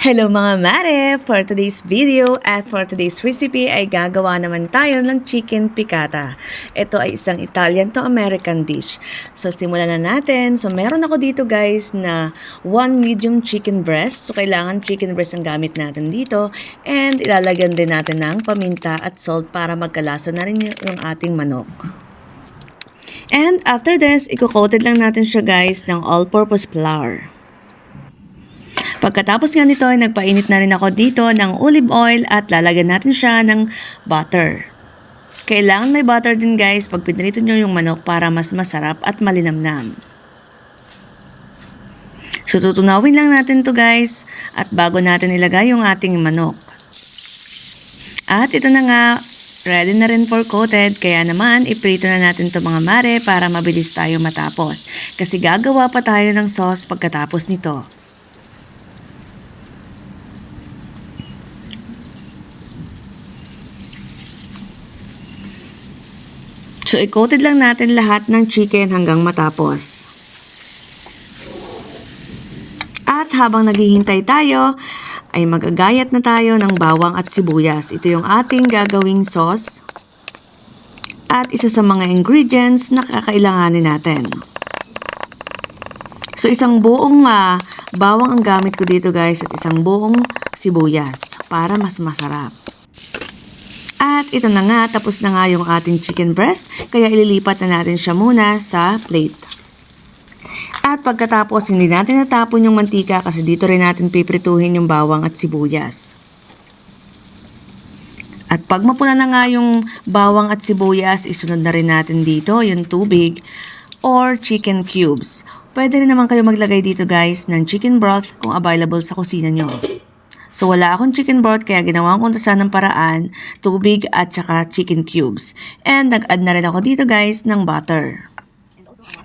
Hello mga mare! For today's video at for today's recipe ay gagawa naman tayo ng chicken piccata. Ito ay isang Italian to American dish. So simulan na natin. So meron ako dito guys na 1 medium chicken breast. So kailangan chicken breast ang gamit natin dito. And ilalagyan din natin ng paminta at salt para magkalasa na rin yung ating manok. And after this, i-coated lang natin siya guys ng all-purpose flour. Pagkatapos nga nito ay nagpainit na rin ako dito ng olive oil at lalagyan natin siya ng butter. Kailangan may butter din guys pag pinrito nyo yung manok para mas masarap at malinamnam. So tutunawin lang natin to guys at bago natin ilagay yung ating manok. At ito na nga, ready na rin for coated kaya naman iprito na natin to mga mare para mabilis tayo matapos. Kasi gagawa pa tayo ng sauce pagkatapos nito. So, i-coated lang natin lahat ng chicken hanggang matapos. At habang naghihintay tayo, ay magagayat na tayo ng bawang at sibuyas. Ito yung ating gagawing sauce. At isa sa mga ingredients na kakailanganin natin. So, isang buong bawang ang gamit ko dito guys at isang buong sibuyas para mas masarap. At ito na nga, tapos na nga yung ating chicken breast, kaya ililipat na natin siya muna sa plate. At pagkatapos, hindi natin natapon yung mantika kasi dito rin natin piprituhin yung bawang at sibuyas. At pag mapula na nga yung bawang at sibuyas, isunod na rin natin dito yung tubig or chicken cubes. Pwede rin naman kayo maglagay dito guys ng chicken broth kung available sa kusina nyo. So, wala akong chicken broth kaya ginawa ko siya ng paraan, tubig at saka chicken cubes. And nag-add na rin ako dito guys ng butter.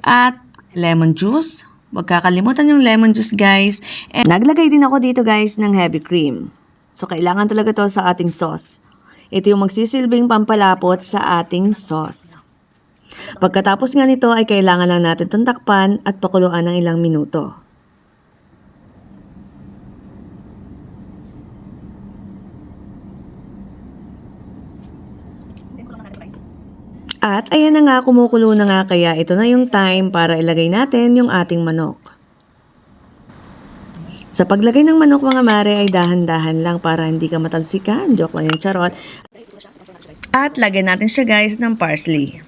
At lemon juice. Huwag kakalimutan yung lemon juice guys. And naglagay din ako dito guys ng heavy cream. So, kailangan talaga to sa ating sauce. Ito yung magsisilbing pampalapot sa ating sauce. Pagkatapos nga nito ay kailangan lang natin itong takpan at pakuluan ng ilang minuto. At ayan na nga, kumukulo na nga kaya ito na yung time para ilagay natin yung ating manok. Sa paglagay ng manok mga mare ay dahan-dahan lang para hindi ka matalsikan. Joke lang yung charot. At lagyan natin siya guys ng parsley.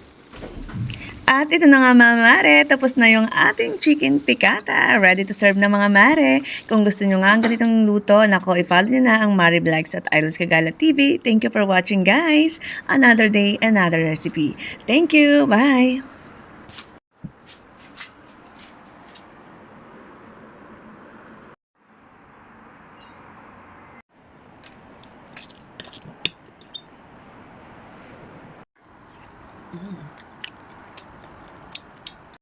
At ito na nga mga mare, tapos na yung ating chicken piccata. Ready to serve na mga mare. Kung gusto nyo nga ang ganitong luto, nako, i-follow nyo na ang Mare Vlogs at Idols Kagala TV. Thank you for watching guys. Another day, another recipe. Thank you. Bye!